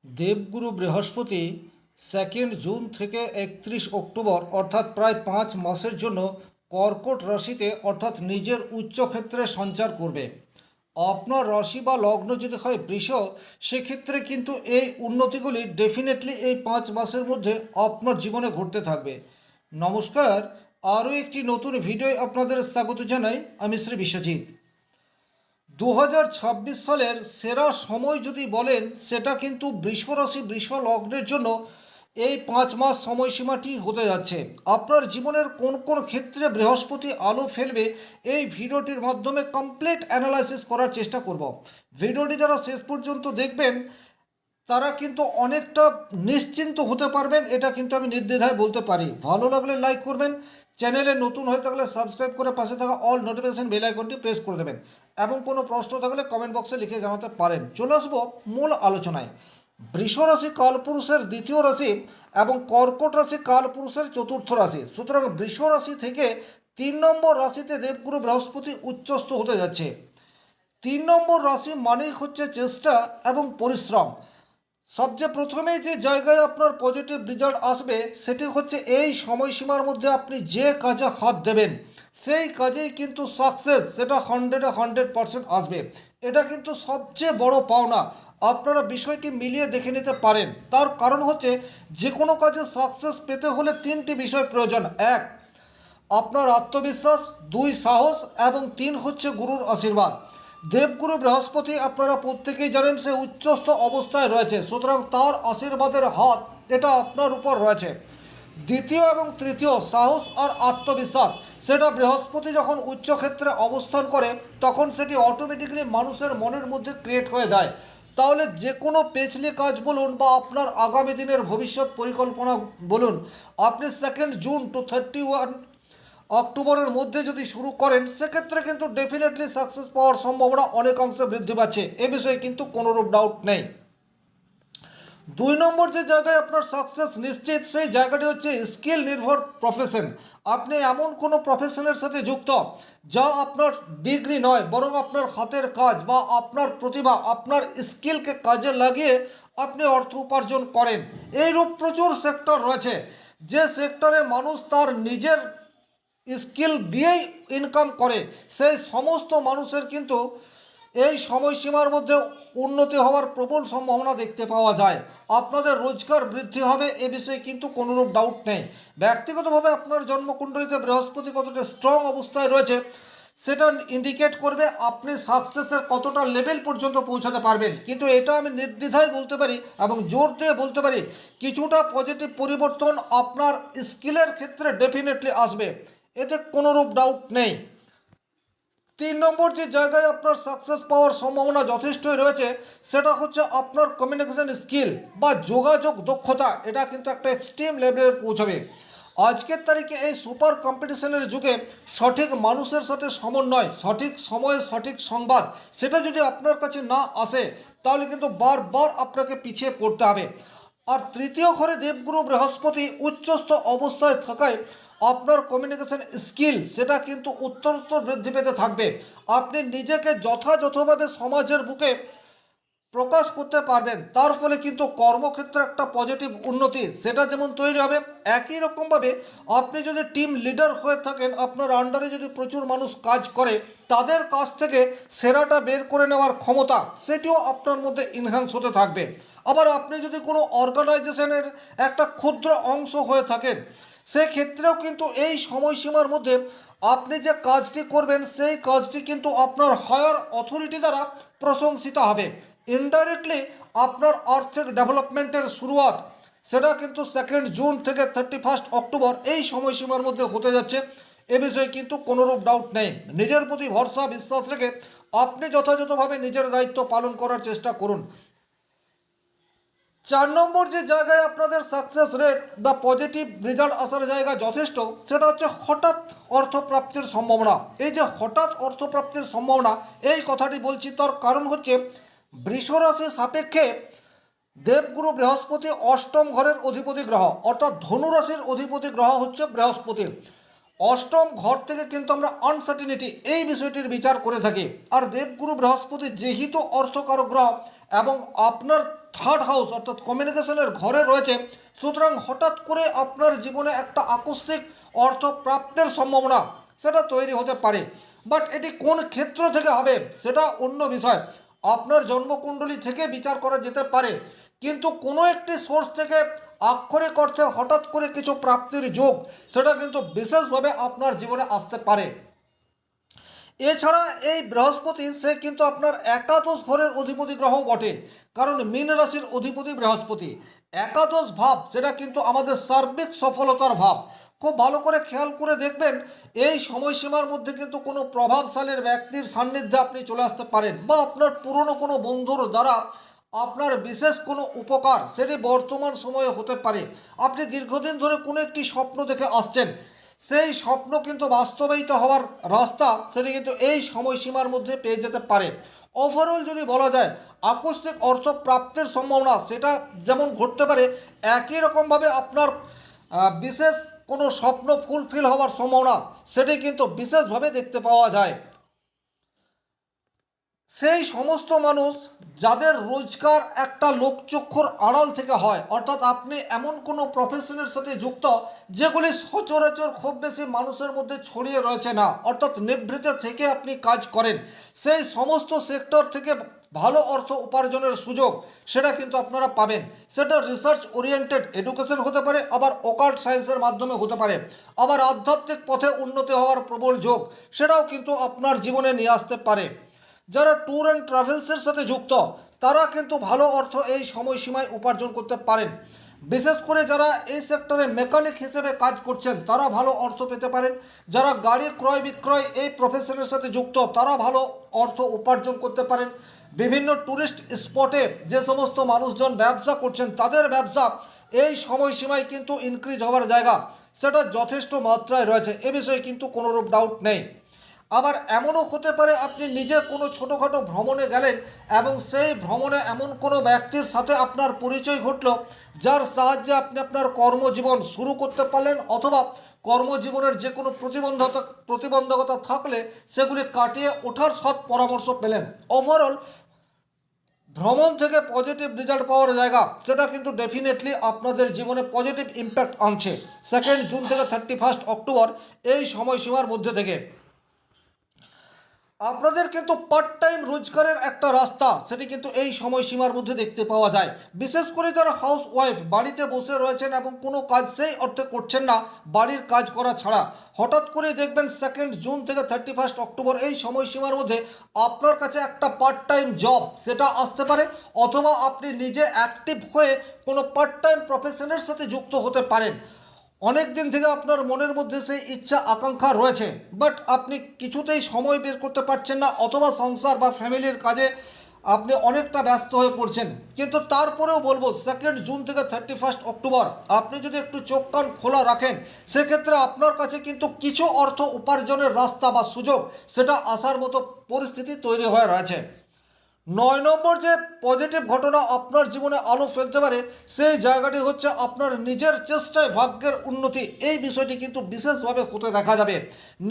দেবগুরু বৃহস্পতি 2 জুন থেকে 31 অক্টোবর অর্থাৎ প্রায় 5 মাসের জন্য কর্কট রাশিতে অর্থাৎ নিজের উচ্চক্ষেত্রে সঞ্চার করবে। আপনার রাশি বা লগ্ন যদি হয় বৃষ, সেক্ষেত্রে কিন্তু এই উন্নতিগুলি ডেফিনেটলি এই 5 মাসের মধ্যে আপনার জীবনে ঘটতে থাকবে। নমস্কার, আরও একটি নতুন ভিডিও আপনাদের স্বাগত জানাই। আমি শ্রী বিশ্বজিৎ। 2026 সালের সেরা সময় যদি বলেন, সেটা কিন্তু বৃষ রাশি বৃষ লগ্নের জন্য এই 5 মাস সময়সীমাটি হতে যাচ্ছে। আপনার জীবনের কোন কোন ক্ষেত্রে বৃহস্পতি আলো ফেলবে, এই ভিডিওটির মাধ্যমে কমপ্লিট অ্যানালাইসিস করার চেষ্টা করব। ভিডিওটি যারা শেষ পর্যন্ত দেখবেন তারা কিন্তু অনেকটা নিশ্চিন্ত হতে পারবেন, এটা কিন্তু আমি নির্দ্বিধায় বলতে পারি। ভালো লাগলে লাইক করবেন, চ্যানেলে নতুন হয়ে থাকলে সাবস্ক্রাইব করে পাশে থাকা অল নোটিফিকেশন বেল আইকনটি প্রেস করে দেবেন এবং কোনো প্রশ্ন থাকলে কমেন্ট বক্সে লিখে জানাতে পারেন। চলে আসবো মূল আলোচনায়। বৃষ রাশি কালপুরুষের দ্বিতীয় রাশি এবং কর্কট রাশি কালপুরুষের চতুর্থ রাশি। সুতরাং বৃষ রাশি থেকে 3 নম্বর রাশিতে দেবগুরু বৃহস্পতি উচ্চস্থ হতে যাচ্ছে। 3 নম্বর রাশি মানেই হচ্ছে চেষ্টা এবং পরিশ্রম। সবচেয়ে প্রথমে যে জায়গায় আপনার পজিটিভ রেজাল্ট আসবে সেটি হচ্ছে এই সময়সীমার মধ্যে আপনি যে কাজে হাত দেবেন সেই কাজেই কিন্তু সাকসেস সেটা 100% আসবে। এটা কিন্তু সবচেয়ে বড় পাওনা। আপনারা বিষয়টি মিলিয়ে দেখে নিতে পারেন। তার কারণ হচ্ছে যে কোনো কাজে সাকসেস পেতে হলে 3টি বিষয় প্রয়োজন। 1, আপনার আত্মবিশ্বাস, 2 সাহস এবং 3 হচ্ছে গুরুর আশীর্বাদ। দেবগুরু বৃহস্পতি আপনারা প্রত্যেকেই জানেন সে উচ্চস্থ অবস্থায় রয়েছে, সুতরাং তার আশীর্বাদের হাত এটা আপনার উপর রয়েছে। দ্বিতীয় এবং তৃতীয় সাহস আর আত্মবিশ্বাস, সেটা বৃহস্পতি যখন উচ্চক্ষেত্রে অবস্থান করে তখন সেটি অটোমেটিক্যালি মানুষের মনের মধ্যে ক্রিয়েট হয়ে যায়। তাহলে যে কোনো পেছলি কাজ বলুন বা আপনার আগামী দিনের ভবিষ্যৎ পরিকল্পনা বলুন, আপনি 2 জুন টু 31 অক্টোবরের মধ্যে যদি শুরু করেন সেক্ষেত্রে কিন্তু ডেফিনেটলি সাকসেস পাওয়ার সম্ভাবনা অনেক অংশে বৃদ্ধি পাচ্ছে, এ বিষয়ে কিন্তু কোনোরূপ ডাউট নেই। 2 নম্বর যে জায়গায় আপনার সাকসেস নিশ্চিত, সেই জায়গাটি হচ্ছে স্কিল নির্ভর প্রফেশন। আপনি এমন কোনো প্রফেশনের সাথে যুক্ত যা আপনার ডিগ্রি নয় বরং আপনার হাতের কাজ বা আপনার প্রতিভা, আপনার স্কিলকে কাজে লাগিয়ে আপনি অর্থ উপার্জন করেন। এইরূপ প্রচুর সেক্টর রয়েছে যে সেক্টরে মানুষ তার নিজের স্কিল দিয়েই ইনকাম করে। সেই সমস্ত মানুষের কিন্তু এই সময়সীমার মধ্যে উন্নতি হওয়ার প্রবল সম্ভাবনা দেখতে পাওয়া যায়। আপনাদের রোজগার বৃদ্ধি হবে, এ বিষয়ে কিন্তু কোনোরূপ ডাউট নেই। ব্যক্তিগতভাবে আপনার জন্মকুণ্ডলিতে বৃহস্পতি কতটা স্ট্রং অবস্থায় রয়েছে সেটা ইন্ডিকেট করবে আপনি সাকসেসের কতটা লেভেল পর্যন্ত পৌঁছাতে পারবেন। কিন্তু এটা আমি নির্দ্বিধায় বলতে পারি এবং জোর দিয়ে বলতে পারি কিছুটা পজিটিভ পরিবর্তন আপনার স্কিলের ক্ষেত্রে ডেফিনেটলি আসবে, এতে কোনোরূপ ডাউট নেই। 3 নম্বর যে জায়গায় আপনার সাকসেস পাওয়ার সম্ভাবনা যথেষ্টই রয়েছে সেটা হচ্ছে আপনার কমিউনিকেশন স্কিল বা যোগাযোগ দক্ষতা, এটা কিন্তু একটা এক্সট্রিম লেভেলে পৌঁছাবে। আজকের তারিখে এই সুপার কম্পিটিশনের যুগে সঠিক মানুষের সাথে সমন্বয়, সঠিক সময়ে সঠিক সংবাদ সেটা যদি আপনার কাছে না আসে তাহলে কিন্তু বারবার আপনাকে পিছিয়ে পড়তে হবে। আর তৃতীয় ঘরে দেবগুরু বৃহস্পতি উচ্চস্থ অবস্থায় থাকায় আপনার কমিউনিকেশন স্কিল সেটা কিন্তু উত্তরোত্তর বৃদ্ধি পেতে থাকবে। আপনি নিজেকে যথাযথভাবে সমাজের বুকে প্রকাশ করতে পারবেন, তার ফলে কিন্তু কর্মক্ষেত্রে একটা পজিটিভ উন্নতি সেটা যেমন তৈরি হবে, একই রকমভাবে আপনি যদি টিম লিডার হয়ে থাকেন, আপনার আন্ডারে যদি প্রচুর মানুষ কাজ করে তাদের কাছ থেকে সেরাটা বের করে নেওয়ার ক্ষমতা সেটিও আপনার মধ্যে ইনহ্যান্স হতে থাকবে। আবার আপনি যদি কোনো অর্গানাইজেশনের একটা ক্ষুদ্র অংশ হয়ে থাকেন সেক্ষেত্রেও কিন্তু এই সময়সীমার মধ্যে আপনি যে কাজটি করবেন সেই কাজটি কিন্তু আপনার হায়ার অথরিটি দ্বারা প্রশংসিত হবে। ইনডাইরেক্টলি আপনার আর্থিক ডেভেলপমেন্টের শুরুয়াত সেটা কিন্তু 2 জুন থেকে 31 অক্টোবর এই সময়সীমার মধ্যে হতে যাচ্ছে, এ বিষয়ে কিন্তু কোনোরূপ ডাউট নেই। নিজের প্রতি ভরসা বিশ্বাস রেখে আপনি যথাযথভাবে নিজের দায়িত্ব পালন করার চেষ্টা করুন। 4 নম্বর যে জায়গায় আপনাদের সাকসেস রেট বা পজিটিভ রেজাল্ট আসার জায়গা যথেষ্ট সেটা হচ্ছে হঠাৎ অর্থপ্রাপ্তির সম্ভাবনা। এই যে হঠাৎ অর্থপ্রাপ্তির সম্ভাবনা এই কথাটি বলছি তার কারণ হচ্ছে বৃষ রাশির সাপেক্ষে দেবগুরু বৃহস্পতি 8ম ঘরের অধিপতি গ্রহ, অর্থাৎ ধনু রাশির অধিপতি গ্রহ হচ্ছে বৃহস্পতি। 8ম ঘর থেকে কিন্তু আমরা আনসার্টিনিটি এই বিষয়টির বিচার করে থাকি। আর দেবগুরু বৃহস্পতি যেহেতু অর্থকারক গ্রহ এবং আপনার থার্ড হাউস অর্থাৎ কমিউনিকেশনের ঘরে রয়েছে। সুতরাং হঠাৎ করে আপনার জীবনে একটা আকস্মিক অর্থ প্রাপ্তির সম্ভাবনা সেটা তৈরি হতে পারে। বাট এটি কোন ক্ষেত্র থেকে হবে সেটা অন্য বিষয়, আপনার জন্মকুণ্ডলী থেকে বিচার করা যেতে পারে। কিন্তু কোনো একটি সোর্স থেকে আক্ষরিক অর্থে হঠাৎ করে কিছু প্রাপ্তির যোগ সেটা কিন্তু বিশেষভাবে আপনার জীবনে আসতে পারে। এছাড়া এই বৃহস্পতি সে কিন্তু আপনার একাদশ ঘরের অধিপতি গ্রহ বটে, কারণ মীন রাশির অধিপতি বৃহস্পতি। একাদশ ভাব সেটা কিন্তু আমাদের সার্বিক সফলতার ভাব। খুব ভালো করে খেয়াল করে দেখবেন, এই সময়সীমার মধ্যে কিন্তু কোনো প্রভাবশালীর ব্যক্তির সান্নিধ্যে আপনি চলে আসতে পারেন, বা আপনার পুরনো কোনো বন্ধুর দ্বারা আপনার বিশেষ কোনো উপকার সেটি বর্তমান সময়ে হতে পারে। আপনি দীর্ঘদিন ধরে কোনো একটি স্বপ্ন দেখে আসছেন, সেই স্বপ্ন কিন্তু বাস্তবায়িত হওয়ার রাস্তা সেটি কিন্তু এই সময়সীমার মধ্যে পেয়ে যেতে পারে। ওভারঅল যদি বলা যায়, আকস্মিক অর্থ প্রাপ্তির সম্ভাবনা সেটা যেমন ঘটতে পারে, একই রকমভাবে আপনার বিশেষ কোনো স্বপ্ন ফুলফিল হওয়ার সম্ভাবনা সেটি কিন্তু বিশেষভাবে দেখতে পাওয়া যায়। সেই সমস্ত মানুষ যাদের রোজগার একটা লোকচক্ষুর আড়াল থেকে হয়, অর্থাৎ আপনি এমন কোনো প্রফেশনের সাথে যুক্ত যেগুলি সচরাচর খুব বেশি মানুষের মধ্যে ছড়িয়ে রয়েছে না, অর্থাৎ নিভৃতে থেকে আপনি কাজ করেন, সেই সমস্ত সেক্টর থেকে ভালো অর্থ উপার্জনের সুযোগ সেটা কিন্তু আপনারা পাবেন। সেটা রিসার্চ ওরিয়েন্টেড এডুকেশন হতে পারে, আবার অকাল্ট সায়েন্সের মাধ্যমে হতে পারে, আবার আধ্যাত্মিক পথে উন্নতি হওয়ার প্রবল যোগ সেটাও কিন্তু আপনার জীবনে নিয়ে আসতে পারে। যারা ট্যুর অ্যান্ড ট্রাভেলসের সাথে যুক্ত তারা কিন্তু ভালো অর্থ এই সময়সীমায় উপার্জন করতে পারেন। বিশেষ করে যারা এই সেক্টরে মেকানিক হিসেবে কাজ করছেন তারা ভালো অর্থ পেতে পারেন। যারা গাড়ি ক্রয় বিক্রয় এই প্রফেশনের সাথে যুক্ত তারা ভালো অর্থ উপার্জন করতে পারেন। বিভিন্ন ট্যুরিস্ট স্পটে যে সমস্ত মানুষজন ব্যবসা করছেন তাদের ব্যবসা এই সময়সীমায় কিন্তু ইনক্রিজ হওয়ার জায়গা সেটা যথেষ্ট মাত্রায় রয়েছে, এ বিষয়ে কিন্তু কোনোরূপ ডাউট নেই। আবার এমনও হতে পারে আপনি নিজে কোনো ছোটোখাটো ভ্রমণে গেলেন এবং সেই ভ্রমণে এমন কোনো ব্যক্তির সাথে আপনার পরিচয় ঘটলো যার সাহায্যে আপনি আপনার কর্মজীবন শুরু করতে পারলেন, অথবা কর্মজীবনের যে কোনো প্রতিবন্ধকতা থাকলে সেগুলি কাটিয়ে ওঠার সৎ পরামর্শ পেলেন। ওভারঅল ভ্রমণ থেকে পজিটিভ রেজাল্ট পাওয়ার জায়গা সেটা কিন্তু ডেফিনেটলি আপনাদের জীবনে পজিটিভ ইম্প্যাক্ট আনছে 2 জুন থেকে 31 অক্টোবর এই সময়সীমার মধ্যে থেকে। আপনাদের কিন্তু পার্ট টাইম রোজগারের একটা রাস্তা সেটি কিন্তু এই সময়সীমার মধ্যে দেখতে পাওয়া যায়। বিশেষ করে যারা হাউস ওয়াইফ বাড়িতে বসে রয়েছেন এবং কোনো কাজ সেই অর্থে করছেন না বাড়ির কাজ করা ছাড়া, হঠাৎ করে দেখবেন 2 জুন থেকে 31 অক্টোবর এই সময়সীমার মধ্যে আপনার কাছে একটা পার্ট টাইম জব সেটা আসতে পারে, অথবা আপনি নিজে অ্যাক্টিভ হয়ে কোনো পার্ট টাইম প্রফেশনের সাথে যুক্ত হতে পারেন। অনেক দিন থেকে আপনার মনের মধ্যে সেই ইচ্ছা আকাঙ্ক্ষা রয়েছে, বাট আপনি কিছুতেই সময় বের করতে পারছেন না, অথবা সংসার বা ফ্যামিলির কাজে আপনি অনেকটা ব্যস্ত হয়ে পড়ছেন। কিন্তু তারপরেও বলবো 2 জুন থেকে 31 অক্টোবর আপনি যদি একটু চোখ কান খোলা রাখেন সেক্ষেত্রে আপনার কাছে কিন্তু কিছু অর্থ উপার্জনের রাস্তা বা সুযোগ সেটা আসার মতো পরিস্থিতি তৈরি হয়ে রয়েছে। 9 নম্বর যে পজিটিভ ঘটনা আপনার জীবনে আলো ফেলতে পারে সেই জায়গাটি হচ্ছে আপনার নিজের চেষ্টায় ভাগ্যের উন্নতি। এই বিষয়টি কিন্তু বিশেষভাবে হতে দেখা যাবে।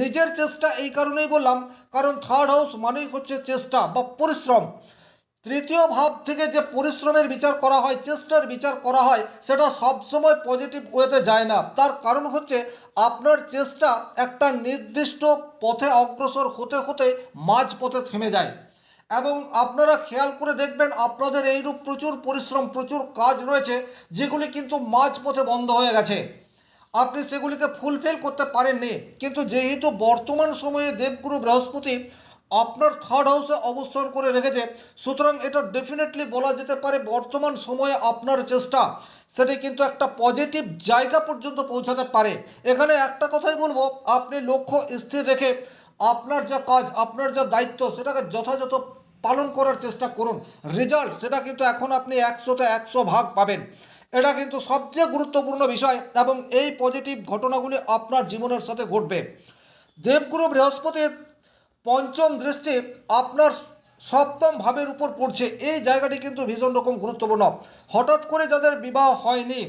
নিজের চেষ্টা এই কারণেই বললাম কারণ থার্ড হাউস মানেই হচ্ছে চেষ্টা বা পরিশ্রম। তৃতীয় ভাব থেকে যে পরিশ্রমের বিচার করা হয়, চেষ্টার বিচার করা হয়, সেটা সবসময় পজিটিভ ওয়েতে যায় না। তার কারণ হচ্ছে আপনার চেষ্টা একটা নির্দিষ্ট পথে অগ্রসর হতে হতে মাঝ পথে থেমে যায়। এবং আপনারা খেয়াল করে দেখবেন আপনাদের এইরূপ প্রচুর পরিশ্রম প্রচুর কাজ রয়েছে যেগুলি কিন্তু মাঝপথে বন্ধ হয়ে গেছে, আপনি সেগুলিকে ফুলফিল করতে পারেননি। কিন্তু যেহেতু বর্তমান সময়ে দেবগুরু বৃহস্পতি আপনার থার্ড হাউসে অবস্থান করে রেখেছে, সুতরাং এটা ডেফিনেটলি বলা যেতে পারে বর্তমান সময়ে আপনার চেষ্টা সেটি কিন্তু একটা পজিটিভ জায়গা পর্যন্ত পৌঁছাতে পারে। এখানে একটা কথাই বলবো, আপনি লক্ষ্য স্থির রেখে আপনার যা কাজ আপনার যা দায়িত্ব সেটাকে যথাযথ পালন করার চেষ্টা করুন। রেজাল্ট সেটা কিন্তু এখন আপনি 100তে 100 ভাগ পাবেন, এটা কিন্তু সবচেয়ে গুরুত্বপূর্ণ বিষয় এবং এই পজিটিভ ঘটনাগুলি আপনার জীবনের সাথে ঘটবে। দেবগুরু বৃহস্পতির পঞ্চম দৃষ্টি আপনার সপ্তম ভাবের উপর পড়ছে, এই জায়গাটি কিন্তু ভীষণ রকম গুরুত্বপূর্ণ। হঠাৎ করে যাদের বিবাহ হয়নি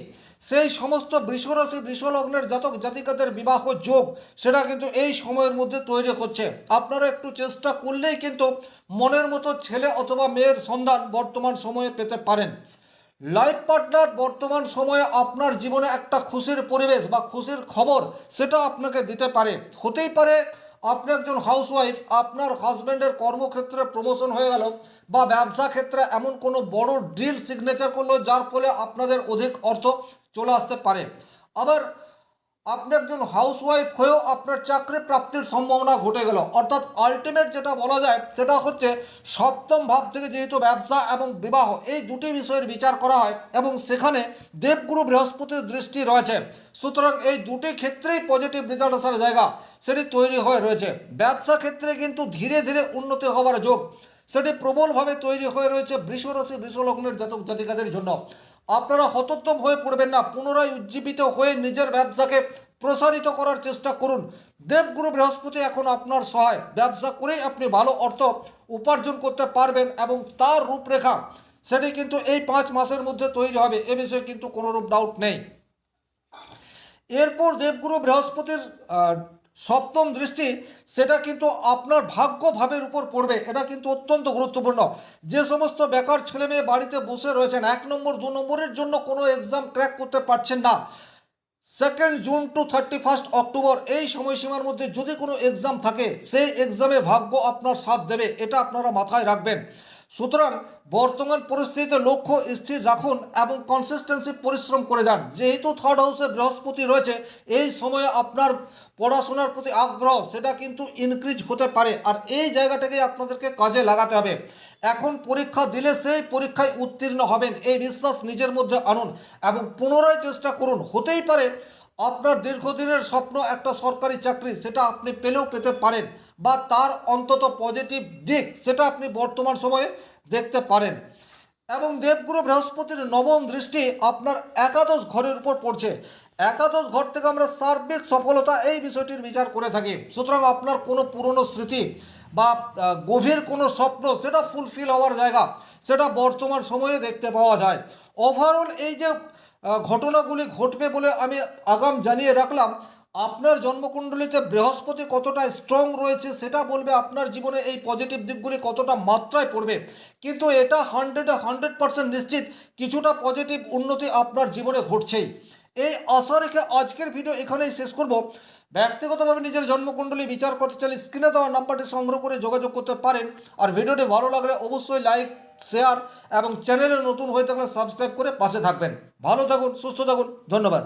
সেই সমস্ত বৃষরাশি বৃষলগ্নের জাতক জাতিকাদের বিবাহ যোগ সেটা কিন্তু এই সময়ের মধ্যে তৈরি হচ্ছে। আপনারা একটু চেষ্টা করলেই কিন্তু মনের মতো ছেলে অথবা মেয়ের সন্ধান বর্তমান সময়ে পেতে পারেন। লাইফ পার্টনার বর্তমান সময়ে আপনার জীবনে একটা খুশির পরিবেশ বা খুশির খবর সেটা আপনাকে দিতে পারে। হতেই পারে আপনি একজন হাউসওয়াইফ, আপনার হাজব্যান্ডের কর্মক্ষেত্রে প্রমোশন হয়ে গেল, বা ব্যবসা ক্ষেত্রে এমন কোনো বড় ডিল সিগনেচার করলো যার ফলে আপনাদের অধিক অর্থ চলে আসতে পারে। আবার আপনি একজন হাউসওয়াইফ হয়েও আপনার চাকরি প্রাপ্তির সম্ভাবনা ঘটে গেল। অর্থাৎ আলটিমেট যেটা বলা যায় সেটা হচ্ছে সপ্তম ভাব থেকে যেহেতু ব্যবসা এবং বিবাহ এই দুটি বিষয়ের বিচার করা হয় এবং সেখানে দেবগুরু বৃহস্পতির দৃষ্টি রয়েছে, সুতরাং এই দুটি ক্ষেত্রেই পজিটিভ রেজাল্ট আসার জায়গা সেটি তৈরি হয়ে রয়েছে। ব্যবসা ক্ষেত্রে কিন্তু ধীরে ধীরে উন্নতি হওয়ার যোগ সেটি প্রবলভাবে তৈরি হয়ে রয়েছে বৃষ রাশি বৃষ লগ্নের জাতক জাতিকাদের জন্য। আপনারা হতোদ্যম হয়ে পড়বেন না, পুনরায় উজ্জীবিত হয়ে নিজের ব্যবসাকে প্রসারিত করার চেষ্টা করুন। দেবগুরু বৃহস্পতি এখন আপনার সহায়, ব্যবসা করেই আপনি ভালো অর্থ উপার্জন করতে পারবেন এবং তার রূপরেখা সেটি কিন্তু এই 5 মাসের মধ্যে তৈরি হবে, এ বিষয়ে কিন্তু কোনোরূপ ডাউট নেই। এরপর দেবগুরু বৃহস্পতির সপ্তম দৃষ্টি সেটা কিন্তু আপনার ভাগ্য ভাবের উপর পড়বে, এটা কিন্তু অত্যন্ত গুরুত্বপূর্ণ। যে সমস্ত বেকার ছেলে মেয়ে বাড়িতে বসে রয়েছেন, 1 নম্বর 2 নম্বরের জন্য কোনো এক্সাম ক্র্যাক করতে পারছেন না, 2 জুন টু 31 অক্টোবর এই সময়সীমার মধ্যে যদি কোনো এক্সাম থাকে সেই এক্সামে ভাগ্য আপনার সাথ দেবে, এটা আপনারা মাথায় রাখবেন। সুতরাং বর্তমান পরিস্থিতিতে লক্ষ্য স্থির রাখুন এবং কনসিস্টেন্সি পরিশ্রম করে যান। যেহেতু থার্ড হাউসে বৃহস্পতি রয়েছে, এই সময়ে আপনার পড়াশোনার প্রতি আগ্রহ সেটা কিন্তু ইনক্রিজ হতে পারে, আর এই জায়গাটাকে আপনাদেরকে কাজে লাগাতে হবে। এখন পরীক্ষা দিলে সেই পরীক্ষায় উত্তীর্ণ হবেন, এই বিশ্বাস নিজের মধ্যে আনুন এবং পুনরায় চেষ্টা করুন। হতেই পারে আপনার দীর্ঘদিনের স্বপ্ন একটা সরকারি চাকরি সেটা আপনি পেলেও পেতে পারেন, বা তার অন্তত পজিটিভ দিক সেটা আপনি বর্তমান সময়ে দেখতে পারেন। এবং দেবগুরু বৃহস্পতির নবম দৃষ্টি আপনার একাদশ ঘরের উপর পড়ছে। একাদশ ঘর থেকে আমরা সার্বিক সফলতা এই বিষয়টির বিচার করে থাকি। সুতরাং আপনার কোনো পুরনো স্মৃতি বা গভীর কোনো স্বপ্ন সেটা ফুলফিল হওয়ার জায়গা সেটা বর্তমান সময়ে দেখতে পাওয়া যায়। ওভারঅল এই যে ঘটনাগুলি ঘটবে বলে আমি আগাম জানিয়ে রাখলাম, আপনার জন্মকুণ্ডলিতে বৃহস্পতি কতটা স্ট্রং রয়েছে সেটা বলবে আপনার জীবনে এই পজিটিভ দিকগুলি কতটা মাত্রায় পড়বে। কিন্তু এটা 100% নিশ্চিত কিছুটা পজিটিভ উন্নতি আপনার জীবনে ঘটছেই। এই আশা রেখে আজকের ভিডিও এখানেই শেষ করব। ব্যক্তিগতভাবে নিজের জন্মকুণ্ডলী বিচার করতে চাইলে স্ক্রিনে দেওয়া নাম্বারটি সংগ্রহ করে যোগাযোগ করতে পারেন। আর ভিডিওটি ভালো লাগলে অবশ্যই লাইক, শেয়ার এবং চ্যানেলে নতুন হয়ে থাকলে সাবস্ক্রাইব করে পাশে থাকবেন। ভালো থাকুন, সুস্থ থাকুন, ধন্যবাদ।